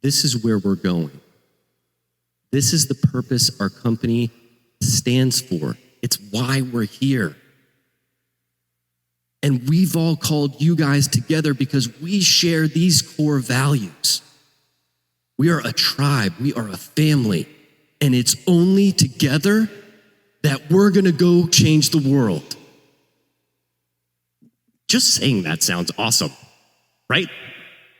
this is where we're going. This is the purpose our company stands for. It's why we're here. And we've all called you guys together because we share these core values. We are a tribe, we are a family, and it's only together that we're gonna go change the world. Just saying that sounds awesome, right?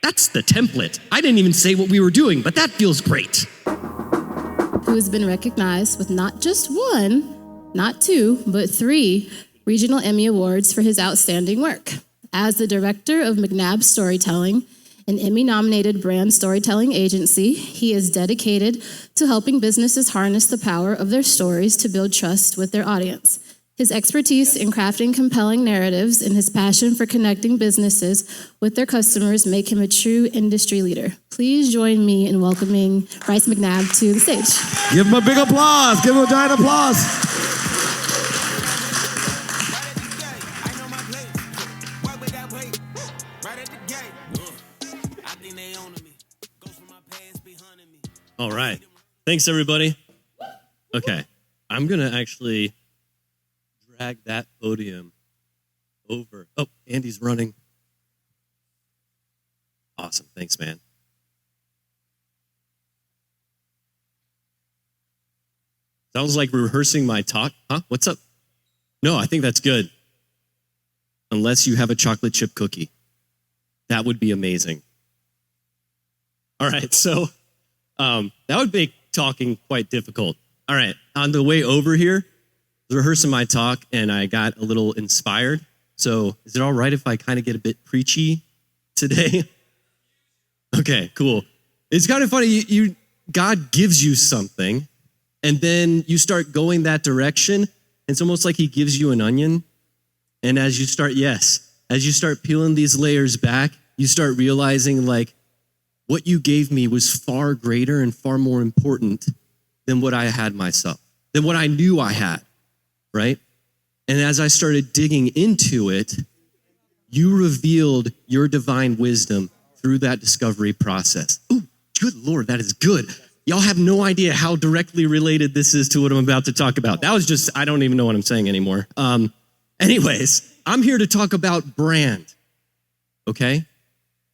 That's the template. I didn't even say what we were doing, but that feels great. Who has been recognized with not just one, not two, but 3 regional Emmy Awards for his outstanding work. As the director of McNabb Storytelling, an Emmy-nominated brand storytelling agency, he is dedicated to helping businesses harness the power of their stories to build trust with their audience. His expertise in crafting compelling narratives and his passion for connecting businesses with their customers make him a true industry leader. Please join me in welcoming Bryce McNabb to the stage. Give him a big applause. Give him a giant applause. All right. Thanks, everybody. Okay. I'm going to actually drag that podium over. Oh, Andy's running. Awesome. Thanks, man. Sounds like rehearsing my talk. Huh? What's up? No, I think that's good. Unless you have a chocolate chip cookie. That would be amazing. All right, so that would make talking quite difficult. All right, on the way over here, I was rehearsing my talk and I got a little inspired. So is it all right if I kind of get a bit preachy today? Okay, cool. It's kind of funny, God gives you something and then you start going that direction. It's almost like he gives you an onion. And as you start peeling these layers back, you start realizing like what you gave me was far greater and far more important than what I had myself, than what I knew I had, right? And as I started digging into it, you revealed your divine wisdom through that discovery process. Ooh, good Lord, that is good. Y'all have no idea how directly related this is to what I'm about to talk about. That was just, I don't even know what I'm saying anymore. Anyways, I'm here to talk about brand, okay?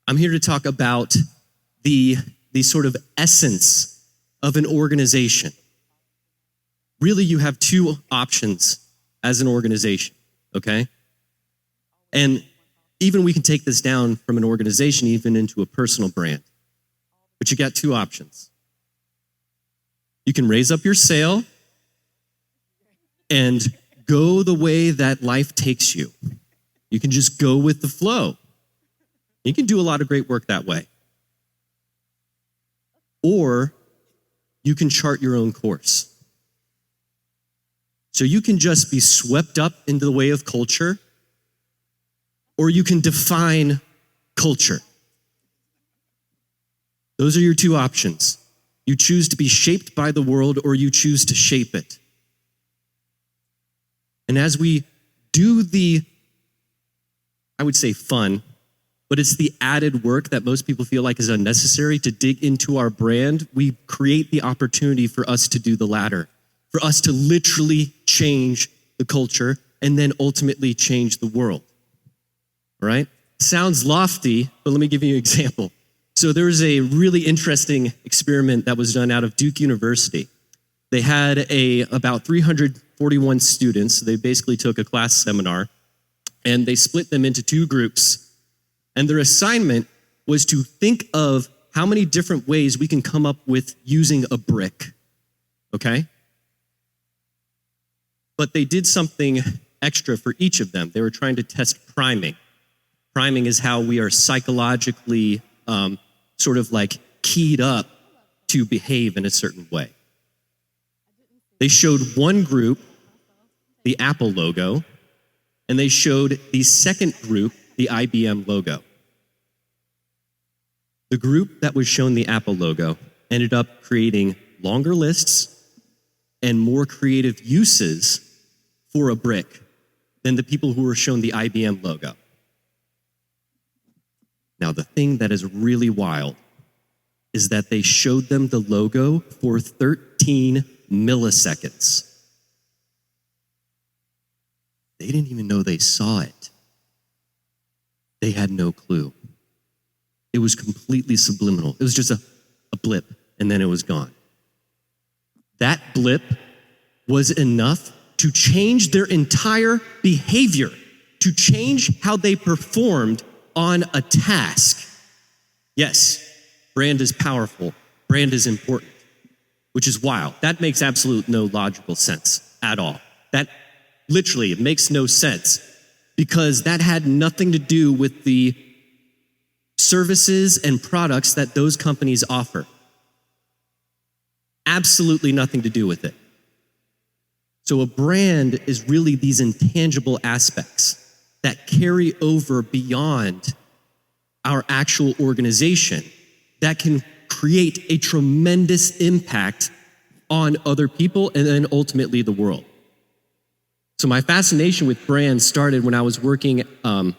I'm here to talk about the sort of essence of an organization. Really, you have 2 options as an organization, okay? And even we can take this down from an organization even into a personal brand. But you got 2 options. You can raise up your sail and go the way that life takes you. You can just go with the flow. You can do a lot of great work that way. Or you can chart your own course. So you can just be swept up into the way of culture, or you can define culture. Those are your 2 options. You choose to be shaped by the world, or you choose to shape it. And as we do the, I would say fun, but it's the added work that most people feel like is unnecessary to dig into our brand, we create the opportunity for us to do the latter, for us to literally change the culture and then ultimately change the world, all right? Sounds lofty, but let me give you an example. So there was a really interesting experiment that was done out of Duke University. They had about 341 students. They basically took a class seminar and they split them into 2 groups. And their assignment was to think of how many different ways we can come up with using a brick, okay? But they did something extra for each of them. They were trying to test priming. Priming is how we are psychologically sort of like keyed up to behave in a certain way. They showed one group the Apple logo, and they showed the second group the IBM logo. The group that was shown the Apple logo ended up creating longer lists and more creative uses for a brick than the people who were shown the IBM logo. Now, the thing that is really wild is that they showed them the logo for 13 milliseconds. They didn't even know they saw it. They had no clue. It was completely subliminal. It was just a blip, and then it was gone. That blip was enough to change their entire behavior, to change how they performed on a task. Yes, brand is powerful. Brand is important, which is wild. That makes absolute no logical sense at all. That literally, it makes no sense because that had nothing to do with the services and products that those companies offer. Absolutely nothing to do with it. So a brand is really these intangible aspects that carry over beyond our actual organization that can create a tremendous impact on other people and then ultimately the world. So my fascination with brands started when I was working, I'm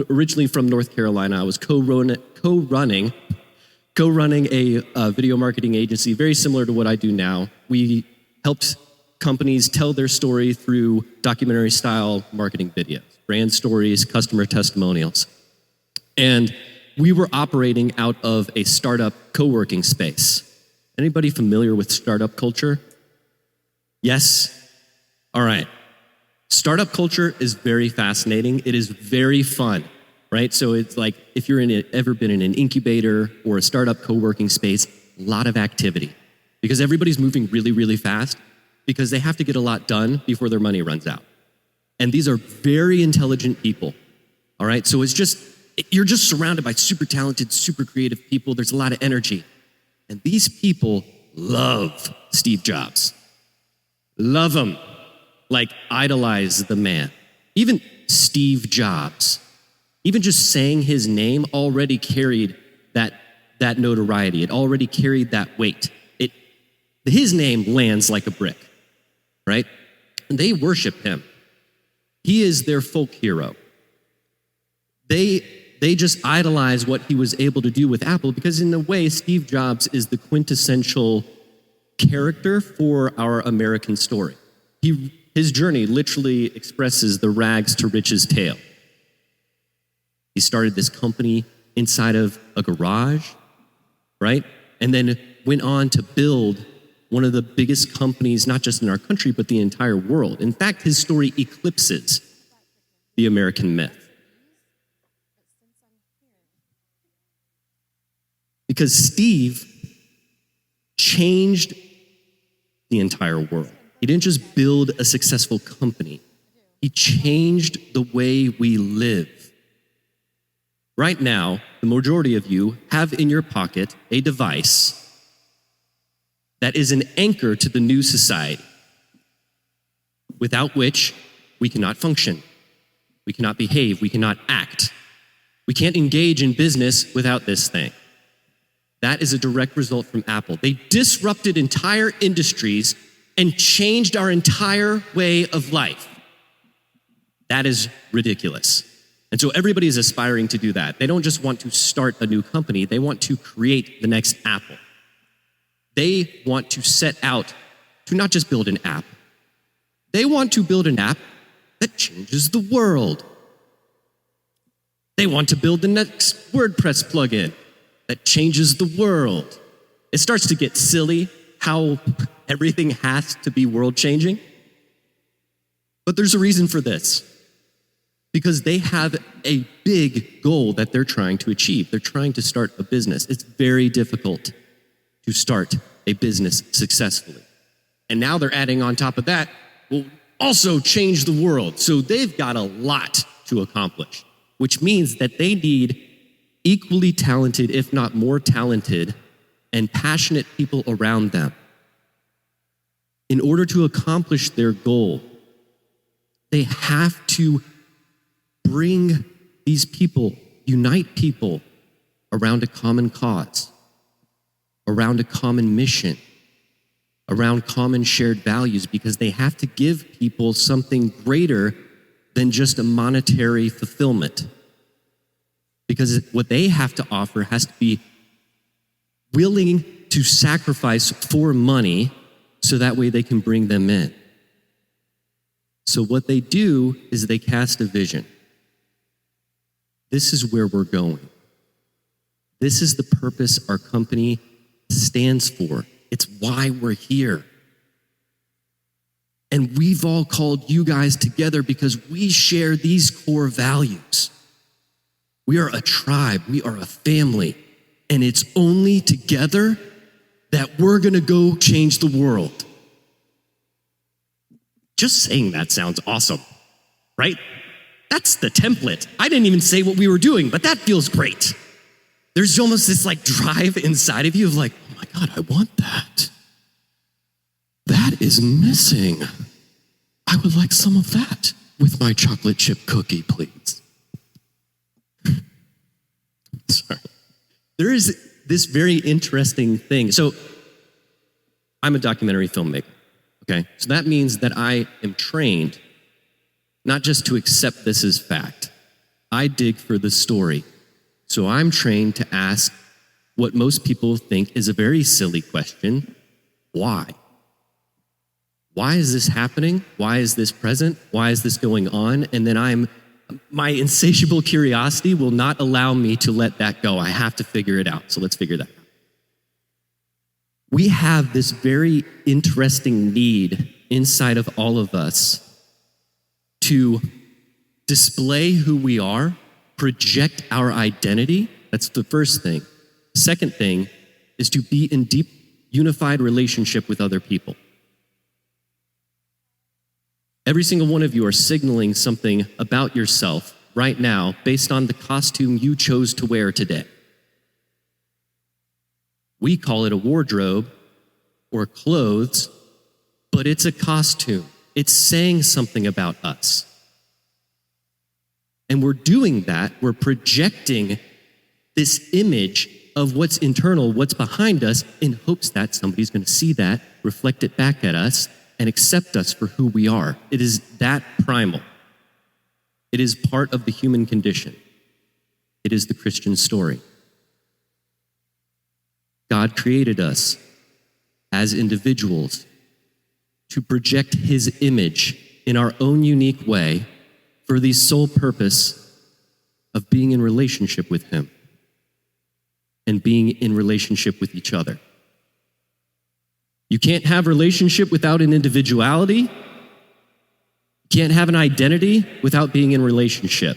originally from North Carolina. I was co-running a video marketing agency, very similar to what I do now. We helped companies tell their story through documentary-style marketing videos, brand stories, customer testimonials. And we were operating out of a startup co-working space. Anybody familiar with startup culture? Yes? All right. Startup culture is very fascinating. It is very fun, right? So it's like if you're ever been in an incubator or a startup co-working space, a lot of activity because everybody's moving really, really fast because they have to get a lot done before their money runs out. And these are very intelligent people, all right? So you're just surrounded by super talented, super creative people. There's a lot of energy. And these people love Steve Jobs. Love him. Like idolize the man. Even Steve Jobs, even just saying his name already carried that notoriety. It already carried that weight. His name lands like a brick, right? And they worship him. He is their folk hero. They just idolize what he was able to do with Apple because in a way, Steve Jobs is the quintessential character for our American story. His journey literally expresses the rags to riches tale. He started this company inside of a garage, right? And then went on to build one of the biggest companies, not just in our country, but the entire world. In fact, his story eclipses the American myth. Because Steve changed the entire world. He didn't just build a successful company. He changed the way we live. Right now, the majority of you have in your pocket a device that is an anchor to the new society, without which we cannot function, we cannot behave, we cannot act. We can't engage in business without this thing. That is a direct result from Apple. They disrupted entire industries and changed our entire way of life. That is ridiculous. And so everybody is aspiring to do that. They don't just want to start a new company, they want to create the next Apple. They want to set out to not just build an app, they want to build an app that changes the world. They want to build the next WordPress plugin that changes the world. It starts to get silly how everything has to be world-changing. But there's a reason for this. Because they have a big goal that they're trying to achieve. They're trying to start a business. It's very difficult to start a business successfully. And now they're adding on top of that, will also change the world. So they've got a lot to accomplish, which means that they need equally talented, if not more talented, and passionate people around them. In order to accomplish their goal, they have to bring these people, unite people around a common cause, around a common mission, around common shared values, because they have to give people something greater than just a monetary fulfillment. Because what they have to offer has to be willing to sacrifice for money so that way they can bring them in. So what they do is they cast a vision. This is where we're going. This is the purpose our company stands for. It's why we're here. And we've all called you guys together because we share these core values. We are a tribe, we are a family, and it's only together that we're gonna go change the world. Just saying that sounds awesome, right? That's the template. I didn't even say what we were doing, but that feels great. There's almost this like drive inside of you of like, oh my God, I want that. That is missing. I would like some of that with my chocolate chip cookie, please. Sorry. There is this very interesting thing. So I'm a documentary filmmaker, okay? So that means that I am trained not just to accept this as fact. I dig for the story. So I'm trained to ask what most people think is a very silly question: why? Why is this happening? Why is this present? Why is this going on? And then my insatiable curiosity will not allow me to let that go. I have to figure it out. So let's figure that out. We have this very interesting need inside of all of us to display who we are, project our identity. That's the first thing. Second thing is to be in deep, unified relationship with other people. Every single one of you are signaling something about yourself right now based on the costume you chose to wear today. We call it a wardrobe or clothes, but it's a costume. It's saying something about us. And we're doing that, we're projecting this image of what's internal, what's behind us, in hopes that somebody's going to see that, reflect it back at us, and accept us for who we are. It is that primal. It is part of the human condition. It is the Christian story. God created us as individuals to project his image in our own unique way for the sole purpose of being in relationship with him and being in relationship with each other. You can't have relationship without an individuality. You can't have an identity without being in relationship.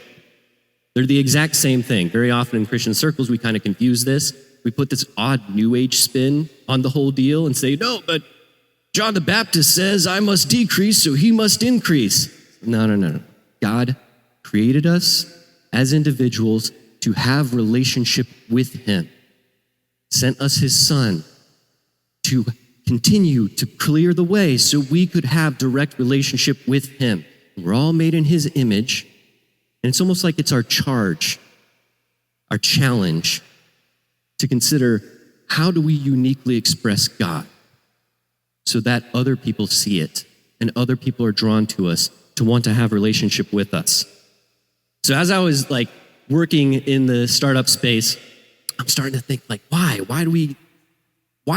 They're the exact same thing. Very often in Christian circles, we kind of confuse this. We put this odd New Age spin on the whole deal and say, no, but John the Baptist says I must decrease, so he must increase. No. God created us as individuals to have relationship with him, sent us his son to continue to clear the way so we could have direct relationship with him. We're all made in his image, and it's almost like it's our charge, our challenge to consider, how do we uniquely express God so that other people see it and other people are drawn to us to want to have relationship with us. So as I was like working in the startup space, I'm starting to think like, why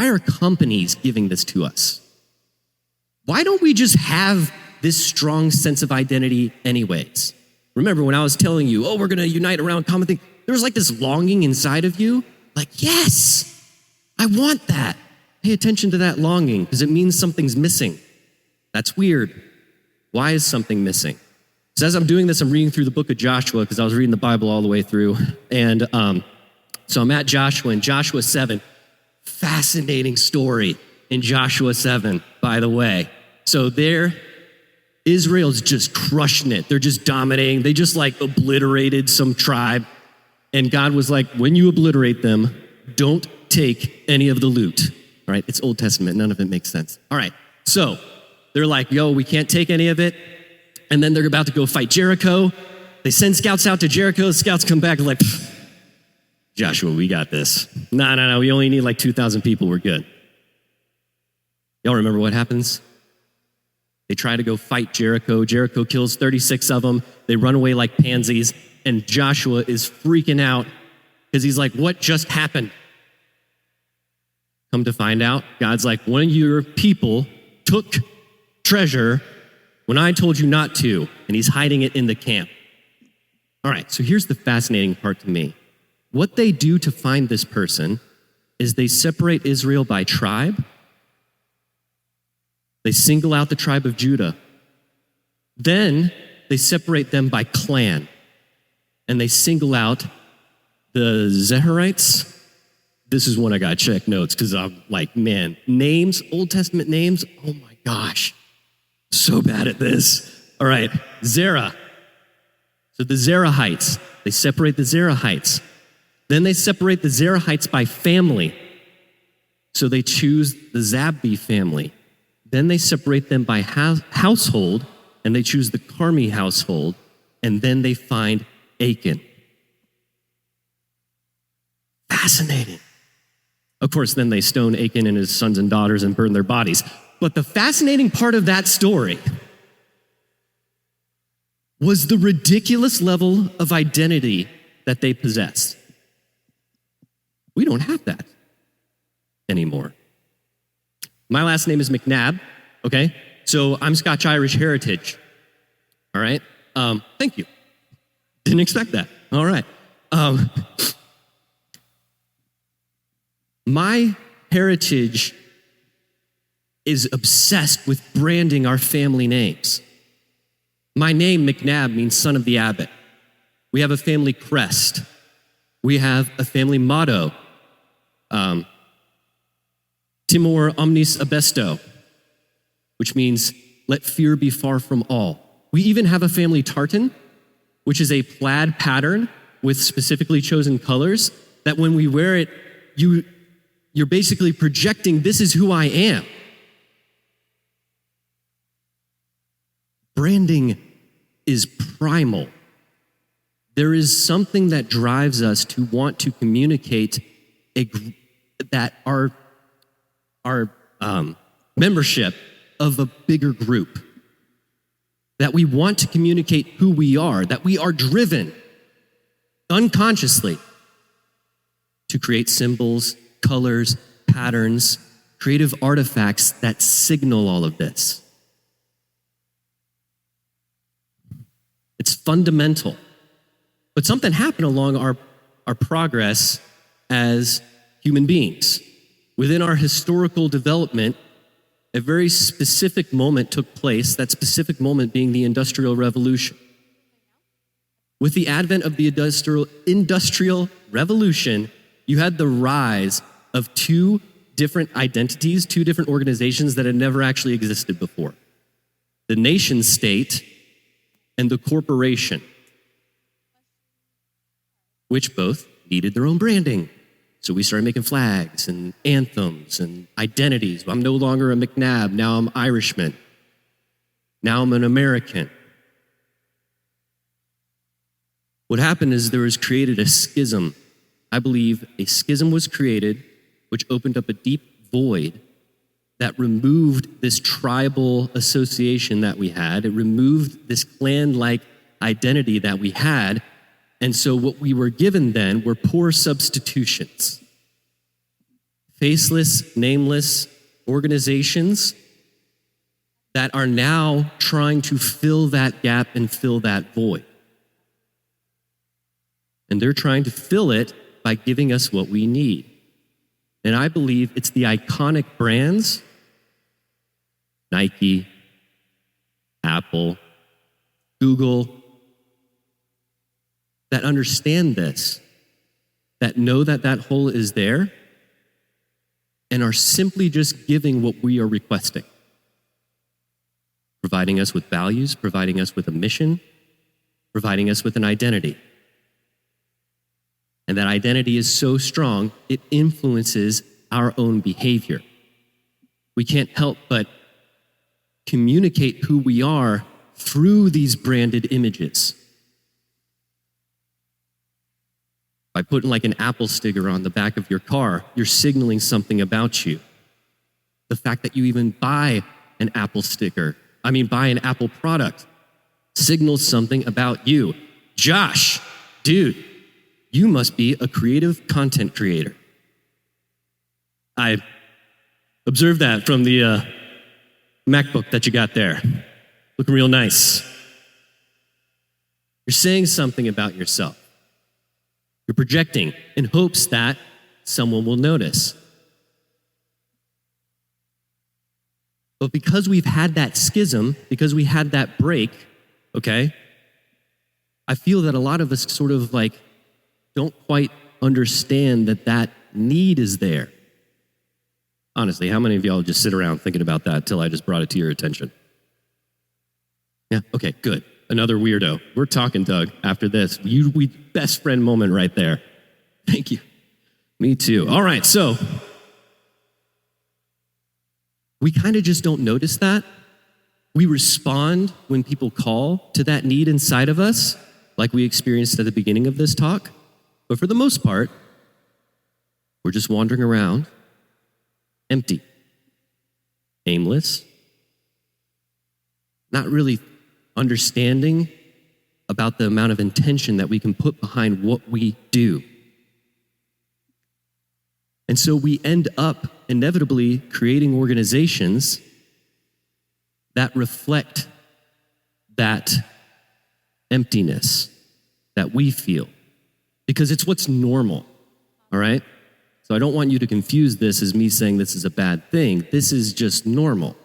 are companies giving this to us? Why don't we just have this strong sense of identity anyways? Remember when I was telling you, we're going to unite around common thing, there was like this longing inside of you, like, yes, I want that. Pay attention to that longing because it means something's missing. That's weird. Why is something missing? So as I'm doing this, I'm reading through the book of Joshua because I was reading the Bible all the way through. And so I'm at Joshua, in Joshua 7. Fascinating story in Joshua 7, by the way. So there, Israel's just crushing it. They're just dominating. They just like obliterated some tribe. And God was like, when you obliterate them, don't take any of the loot. All right, it's Old Testament. None of it makes sense. All right, so they're like, we can't take any of it. And then they're about to go fight Jericho. They send scouts out to Jericho. The scouts come back and like, Joshua, we got this. No, we only need like 2,000 people. We're good. Y'all remember what happens? They try to go fight Jericho. Jericho kills 36 of them. They run away like pansies. And Joshua is freaking out because he's like, what just happened? Come to find out, God's like, one of your people took treasure when I told you not to, and he's hiding it in the camp. All right, so here's the fascinating part to me. What they do to find this person is they separate Israel by tribe. They single out the tribe of Judah. Then they separate them by clan, and they single out the Zeharites. This is one I gotta check notes because I'm like, man, names, Old Testament names, oh my gosh, so bad at this. All right, Zerah. So the Zerahites, they separate the Zerahites. Then they separate the Zerahites by family. So they choose the Zabdi family. Then they separate them by household, and they choose the Carmi household, and then they find Achan. Fascinating. Of course, then they stone Achan and his sons and daughters and burn their bodies. But the fascinating part of that story was the ridiculous level of identity that they possessed. We don't have that anymore. My last name is McNabb, okay? So I'm Scotch-Irish heritage, all right? Thank you. Didn't expect that, all right. My heritage is obsessed with branding our family names. My name, McNabb, means son of the abbot. We have a family crest. We have a family motto, Timor omnis abesto, which means let fear be far from all. We even have a family tartan, which is a plaid pattern with specifically chosen colors that when we wear it, you're basically projecting, this is who I am. Branding is primal. There is something that drives us to want to communicate that our membership of a bigger group, that we want to communicate who we are, that we are driven unconsciously to create symbols, colors, patterns, creative artifacts that signal all of this. It's fundamental. But something happened along our progress as human beings. Within our historical development, a very specific moment took place, that specific moment being the Industrial Revolution. With the advent of the Industrial Revolution, you had the rise of two different identities, two different organizations that had never actually existed before. The nation state and the corporation, which both needed their own branding. So we started making flags and anthems and identities. I'm no longer a McNabb, now I'm Irishman. Now I'm an American. What happened is there was created a schism. I believe a schism was created which opened up a deep void that removed this tribal association that we had. It removed this clan-like identity that we had. And so what we were given then were poor substitutions. Faceless, nameless organizations that are now trying to fill that gap and fill that void. And they're trying to fill it by giving us what we need. And I believe it's the iconic brands, Nike, Apple, Google, that understand this, that know that that hole is there, and are simply just giving what we are requesting. Providing us with values, providing us with a mission, providing us with an identity. And that identity is so strong, it influences our own behavior. We can't help but communicate who we are through these branded images. By putting like an Apple sticker on the back of your car, you're signaling something about you. The fact that you even buy an Apple product, signals something about you. Josh, dude, you must be a creative content creator. I Observe that from the MacBook that you got there. Looking real nice. You're saying something about yourself. You're projecting in hopes that someone will notice. But because we've had that schism, because we had that break, okay, I feel that a lot of us sort of like don't quite understand that that need is there. Honestly, how many of y'all just sit around thinking about that till I just brought it to your attention? Yeah, okay, good. Another weirdo. We're talking, Doug, after this. We best friend moment right there. Thank you. Me too. All right, so we kind of just don't notice that. We respond when people call to that need inside of us, like we experienced at the beginning of this talk. But for the most part, we're just wandering around, empty, aimless, not really understanding about the amount of intention that we can put behind what we do. And so we end up inevitably creating organizations that reflect that emptiness that we feel, because it's what's normal, all right? So I don't want you to confuse this as me saying this is a bad thing. This is just normal.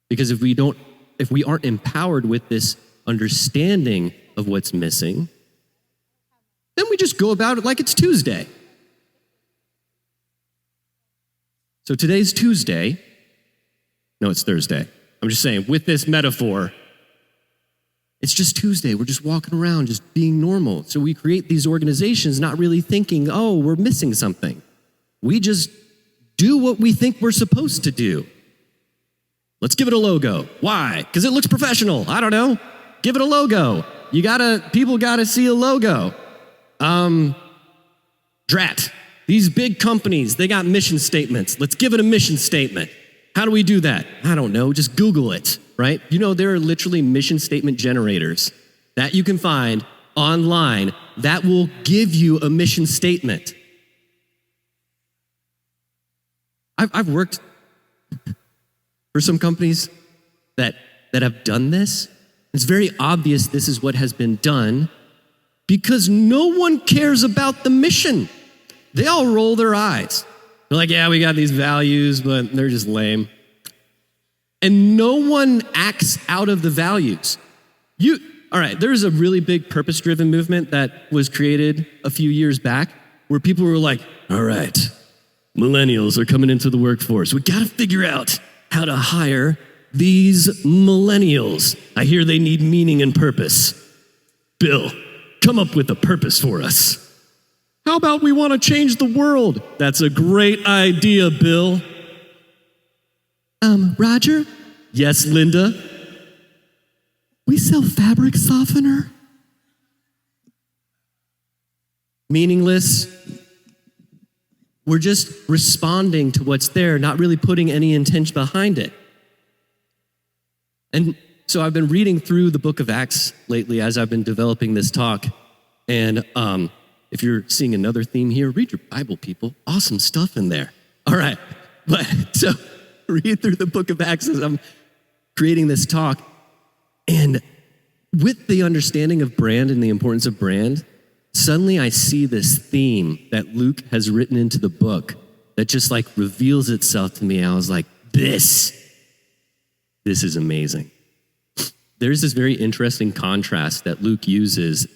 Because if we aren't empowered with this understanding of what's missing, then we just go about it like it's Tuesday. So today's Tuesday. No, it's Thursday. I'm just saying, with this metaphor, it's just Tuesday. We're just walking around, just being normal. So we create these organizations not really thinking, oh, we're missing something. We just do what we think we're supposed to do. Let's give it a logo. Why? Because it looks professional. I don't know. Give it a logo. People gotta see a logo. Drat. These big companies, they got mission statements. Let's give it a mission statement. How do we do that? I don't know. Just Google it, right? You know, there are literally mission statement generators that you can find online that will give you a mission statement. I've worked for some companies that have done this. It's very obvious this is what has been done because no one cares about the mission. They all roll their eyes. They're like, yeah, we got these values, but they're just lame. And no one acts out of the values. All right, there's a really big purpose-driven movement that was created a few years back where people were like, all right, millennials are coming into the workforce. We got to figure out how to hire these millennials. I hear they need meaning and purpose. Bill, come up with a purpose for us. How about we want to change the world? That's a great idea, Bill. Roger? Yes, Linda? We sell fabric softener? Meaningless. We're just responding to what's there, not really putting any intention behind it. And so I've been reading through the book of Acts lately as I've been developing this talk. And if you're seeing another theme here, read your Bible, people. Awesome stuff in there. All right. But so read through the book of Acts as I'm creating this talk. And with the understanding of brand and the importance of brand, suddenly I see this theme that Luke has written into the book that just like reveals itself to me. I was like, this is amazing. There's this very interesting contrast that Luke uses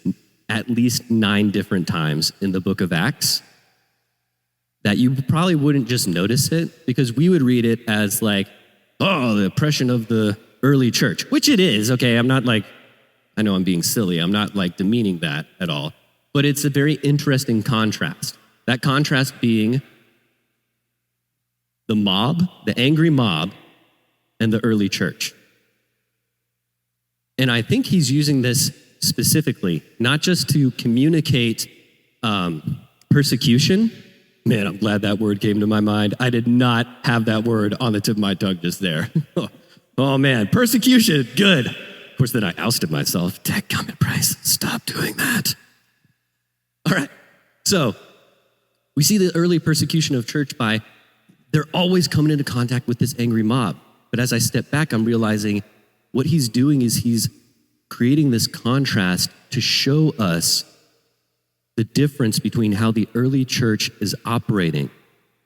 at least 9 different times in the book of Acts that you probably wouldn't just notice it because we would read it as like, oh, the oppression of the early church, which it is. Okay, I'm not like, I know I'm being silly. I'm not like demeaning that at all. But it's a very interesting contrast. That contrast being the mob, the angry mob, and the early church. And I think he's using this specifically, not just to communicate persecution. Man, I'm glad that word came to my mind. I did not have that word on the tip of my tongue just there. Oh man, persecution, good. Of course, then I ousted myself. Dadgummit, Bryce, stop doing that. All right, so we see the early persecution of church by they're always coming into contact with this angry mob. But as I step back, I'm realizing what he's doing is he's creating this contrast to show us the difference between how the early church is operating,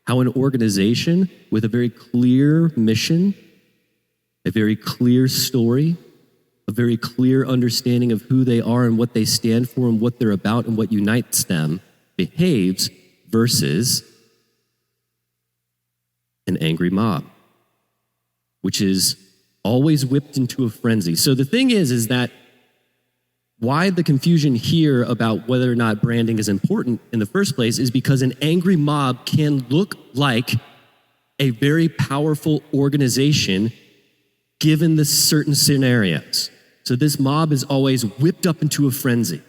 how an organization with a very clear mission, a very clear story, a very clear understanding of who they are and what they stand for and what they're about and what unites them behaves versus an angry mob, which is always whipped into a frenzy. So the thing is that why the confusion here about whether or not branding is important in the first place is because an angry mob can look like a very powerful organization given the certain scenarios. So this mob is always whipped up into a frenzy.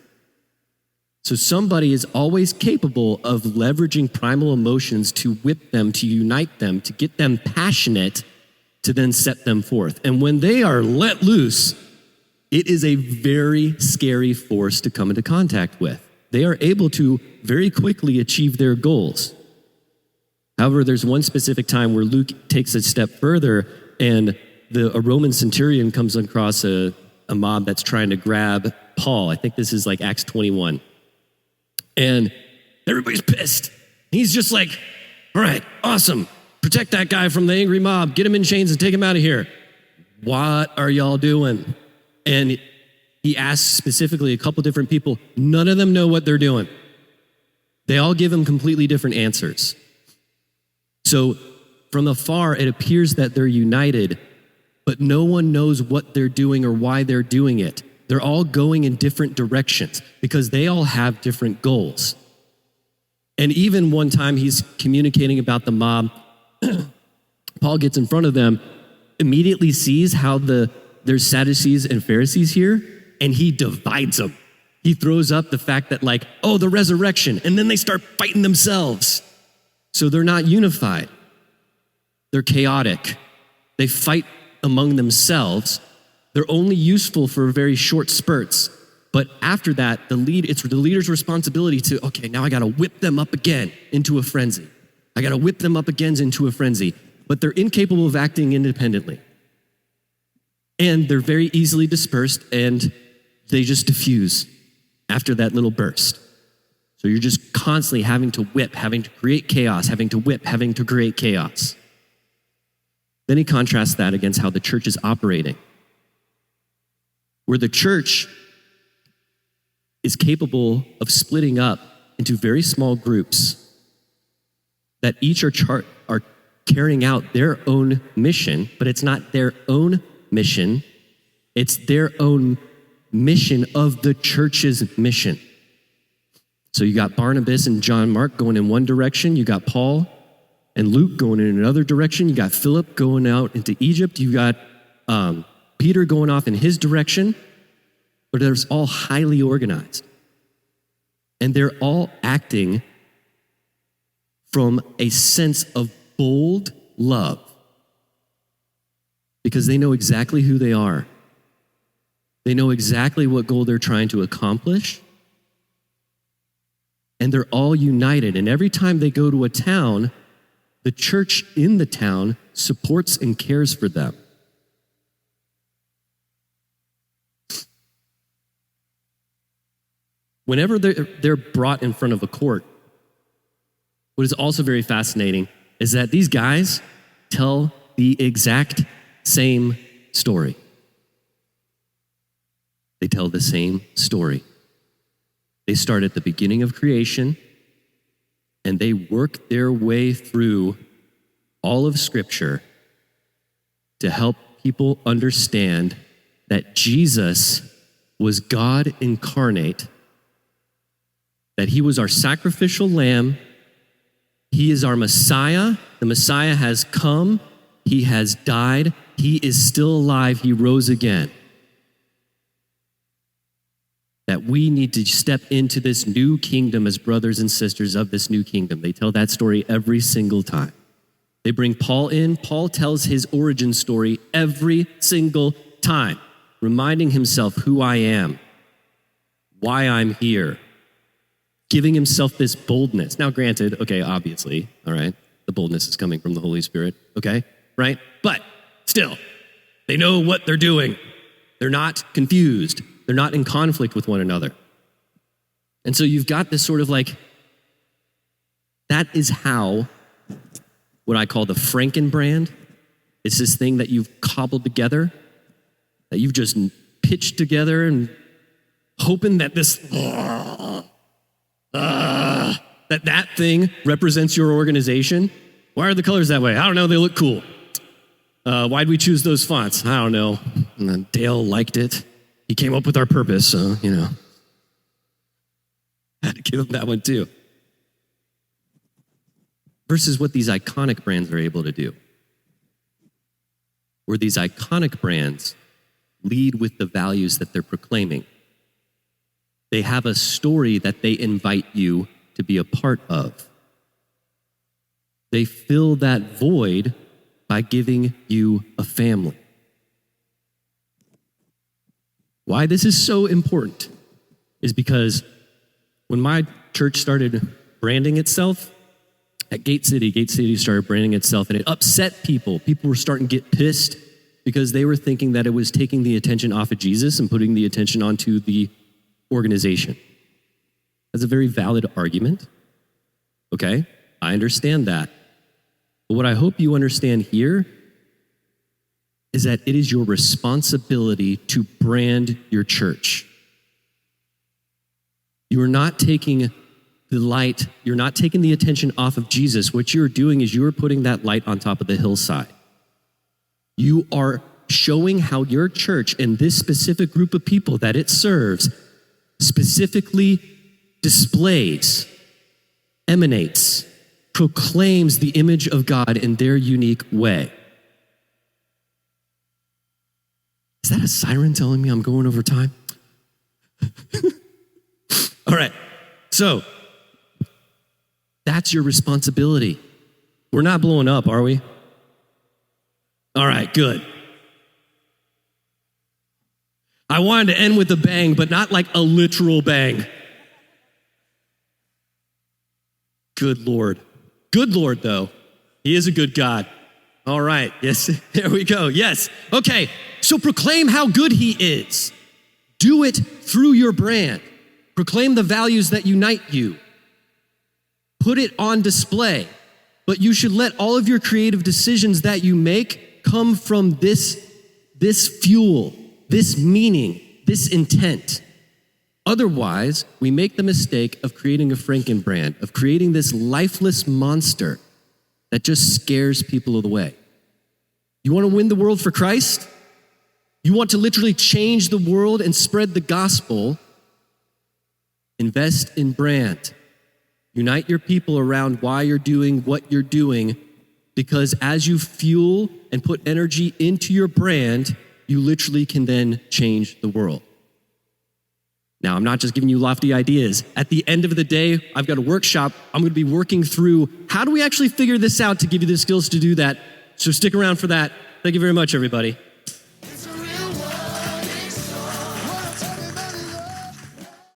So somebody is always capable of leveraging primal emotions to whip them, to unite them, to get them passionate, to then set them forth. And when they are let loose, it is a very scary force to come into contact with. They are able to very quickly achieve their goals. However, there's one specific time where Luke takes a step further and a Roman centurion comes across a mob that's trying to grab Paul. I think this is like Acts 21. And everybody's pissed. He's just like, all right, awesome. Protect that guy from the angry mob. Get him in chains and take him out of here. What are y'all doing? And he asks specifically a couple different people. None of them know what they're doing. They all give him completely different answers. So from afar, it appears that they're united, but no one knows what they're doing or why they're doing it. They're all going in different directions because they all have different goals. And even one time he's communicating about the mob, Paul gets in front of them, immediately sees how there's Sadducees and Pharisees here, and he divides them. He throws up the fact that the resurrection, and then they start fighting themselves. So they're not unified. They're chaotic. They fight among themselves. They're only useful for very short spurts. But after that, it's the leader's responsibility to, okay, now I got to whip them up again into a frenzy. I got to whip them up again into a frenzy. But they're incapable of acting independently. And they're very easily dispersed, and they just diffuse after that little burst. So you're just constantly having to whip, having to create chaos, having to whip, having to create chaos. Then he contrasts that against how the church is operating, where the church is capable of splitting up into very small groups that each are carrying out their own mission, but it's not their own mission, it's their own mission of the church's mission. So you got Barnabas and John Mark going in one direction, you got Paul and Luke going in another direction, you got Philip going out into Egypt, you got Peter going off in his direction, but they're all highly organized. And they're all acting from a sense of bold love because they know exactly who they are. They know exactly what goal they're trying to accomplish. And they're all united. And every time they go to a town, the church in the town supports and cares for them. Whenever they're brought in front of a court, what is also very fascinating is that these guys tell the exact same story. They tell the same story. They start at the beginning of creation, and they work their way through all of Scripture to help people understand that Jesus was God incarnate, that he was our sacrificial lamb, he is our Messiah, the Messiah has come, he has died, he is still alive, he rose again. That we need to step into this new kingdom as brothers and sisters of this new kingdom. They tell that story every single time. They bring Paul in. Paul tells his origin story every single time, reminding himself who I am, why I'm here, giving himself this boldness. Now, granted, okay, obviously, all right, the boldness is coming from the Holy Spirit, okay? Right? But still, they know what they're doing. They're not confused. They're not in conflict with one another. And so you've got this sort of like, that is how what I call the Franken brand, it's this thing that you've cobbled together, that you've just pitched together and hoping that that thing represents your organization. Why are the colors that way? I don't know, they look cool. Why'd we choose those fonts? I don't know. And then Dale liked it. He came up with our purpose, so, had to give him that one too. Versus what these iconic brands are able to do. Where these iconic brands lead with the values that they're proclaiming. They have a story that they invite you to be a part of. They fill that void by giving you a family. Why this is so important is because when my church started branding itself, at Gate City started branding itself, and it upset people. People were starting to get pissed because they were thinking that it was taking the attention off of Jesus and putting the attention onto the organization. That's a very valid argument. Okay, I understand that. But what I hope you understand here is that it is your responsibility to brand your church. You are not taking the light, you're not taking the attention off of Jesus. What you're doing is you're putting that light on top of the hillside. You are showing how your church and this specific group of people that it serves specifically displays, emanates, proclaims the image of God in their unique way. Is that a siren telling me I'm going over time? All right, so that's your responsibility. We're not blowing up, are we? All right, good. I wanted to end with a bang, but not like a literal bang. Good Lord. Good Lord, though. He is a good God. All right, yes, there we go. Yes, okay, so proclaim how good he is. Do it through your brand. Proclaim the values that unite you. Put it on display, but you should let all of your creative decisions that you make come from this fuel, this meaning, this intent. Otherwise, we make the mistake of creating a Franken brand, of creating this lifeless monster that just scares people away. You want to win the world for Christ? You want to literally change the world and spread the gospel? Invest in brand. Unite your people around why you're doing what you're doing, because as you fuel and put energy into your brand, you literally can then change the world. Now, I'm not just giving you lofty ideas. At the end of the day, I've got a workshop. I'm going to be working through how do we actually figure this out to give you the skills to do that. So stick around for that. Thank you very much, everybody.